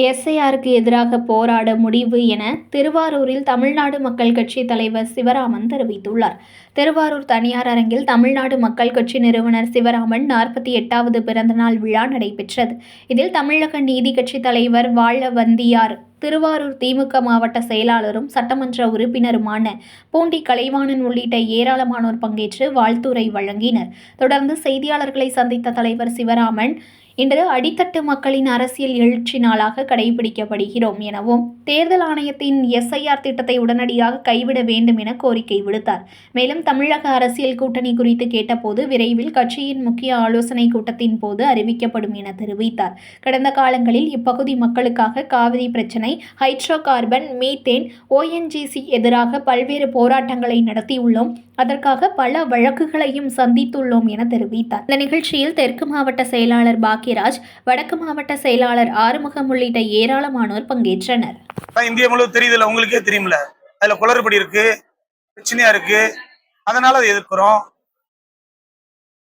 எஸ்ஐஆருக்கு எதிராக போராட முடிவு என திருவாரூரில் தமிழ்நாடு மக்கள் கட்சி தலைவர் சிவராமன் தெரிவித்துள்ளார். திருவாரூர் தனியார் அரங்கில் தமிழ்நாடு மக்கள் கட்சி நிறுவனர் சிவராமன் 48வது பிறந்தநாள் விழா நடைபெற்றது. இதில் தமிழக நீதி கட்சி தலைவர் வாழவந்தியார், திருவாரூர் திமுக மாவட்ட செயலாளரும் சட்டமன்ற உறுப்பினருமான பூண்டி கலைவாணன் உள்ளிட்ட ஏராளமானோர் பங்கேற்று வாழ்த்துரை வழங்கினர். தொடர்ந்து செய்தியாளர்களை சந்தித்த தலைவர் சிவராமன், இன்று அடித்தட்டு மக்களின் அரசியல் எழுச்சி நாளாக கடைபிடிக்கப்படுகிறோம் எனவும், தேர்தல் ஆணையத்தின் எஸ்ஐஆர் திட்டத்தை உடனடியாக கைவிட வேண்டும் என கோரிக்கை விடுத்தார். மேலும் தமிழக அரசியல் கூட்டணி குறித்து கேட்டபோது, விரைவில் கட்சியின் முக்கிய ஆலோசனை கூட்டத்தின் போது அறிவிக்கப்படும் என தெரிவித்தார். கடந்த காலங்களில் இப்பகுதி மக்களுக்காக காவிரி பிரச்சினை, ஹைட்ரோ கார்பன், மீத்தேன், ONGC எதிராக பல்வேறு போராட்டங்களை நடத்தியுள்ளோம். அதற்காக பல வழக்குகளையும் சந்தித்துள்ளோம் என தெரிவித்தார். இந்த நிகழ்ச்சியில் தெற்கு மாவட்ட செயலாளர் பாக்கியராஜ், வடக்கு மாவட்ட செயலாளர் ஆறுமுகம் உள்ளிட்ட ஏராளமானோர் பங்கேற்றனர். இந்தியா முழுவதும் தெரியுதுல, உங்களுக்கே தெரியும்ல, அதுல குளறுபடி இருக்கு, பிரச்சனையா இருக்கு. அதனால அதை எதிர்க்கிறோம்.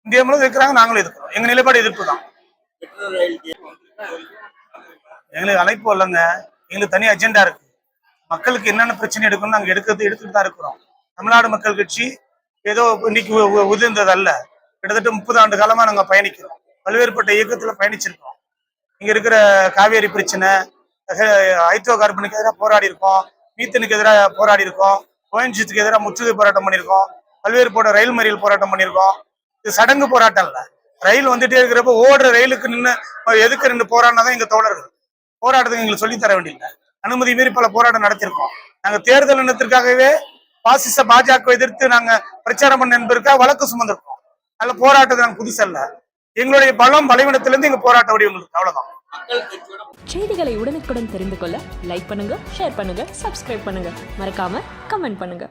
இந்தியா முழுவதும் இருக்கிறாங்க, நாங்களும் எதிர்க்கிறோம். எங்க நிலைப்பாடு எதிர்ப்பு தான். எங்களுக்கு அழைப்பு இல்லைங்க, எங்களுக்கு தனி அஜெண்டா இருக்கு. மக்களுக்கு என்னென்ன பிரச்சனை எடுக்கணும் நாங்க எடுத்துட்டு தான் இருக்கிறோம். தமிழ்நாடு மக்கள் கட்சி ஏதோ இன்னைக்கு உதிர்ந்தது அல்ல. கிட்டத்தட்ட 30 ஆண்டு காலமா நாங்க பயணிக்கிறோம். பல்வேறுபட்ட இயக்கத்துல பயணிச்சிருக்கோம். இங்க இருக்கிற காவேரி பிரச்சனை, ஹைட்ரோ கார்பனுக்கு எதிராக போராடி இருக்கோம், மீத்தனுக்கு எதிராக போராடி இருக்கோம், ONGCக்கு எதிராக முற்றுகை போராட்டம் பண்ணியிருக்கோம், பல்வேறு போட்ட ரயில் மறியல் போராட்டம் பண்ணியிருக்கோம். இது சடங்கு போராட்டம் இல்ல. ரயில் வந்துட்டே இருக்கிறப்ப ஓடுற ரயிலுக்கு நின்று எதுக்கு 2 போராடினாதான் எங்க தோழர்கள் போராட்டத்துக்கு எங்களுக்கு சொல்லித்தர வேண்டியதில்லை. அனுமதி மீறி பல போராட்டம் நடத்திருக்கோம். நாங்க தேர்தல் எண்ணத்திற்காகவே பாசிச பாஜக எதிர்த்து நாங்க பிரச்சாரம் பண்ண என்பதற்காக வழக்கு சுமந்திருக்கோம். அதுல போராட்டத்தை நாங்க புதுசல்ல. எங்களுடைய பலவீனத்திலிருந்து எங்க போராட்ட வடிவங்களுக்கு அவ்வளவுதான். செய்திகளை உடனுக்குடன் தெரிந்து கொள்ள லைக் பண்ணுங்க, ஷேர் பண்ணுங்க, சப்ஸ்கிரைப் பண்ணுங்க, மறக்காம கமெண்ட் பண்ணுங்க.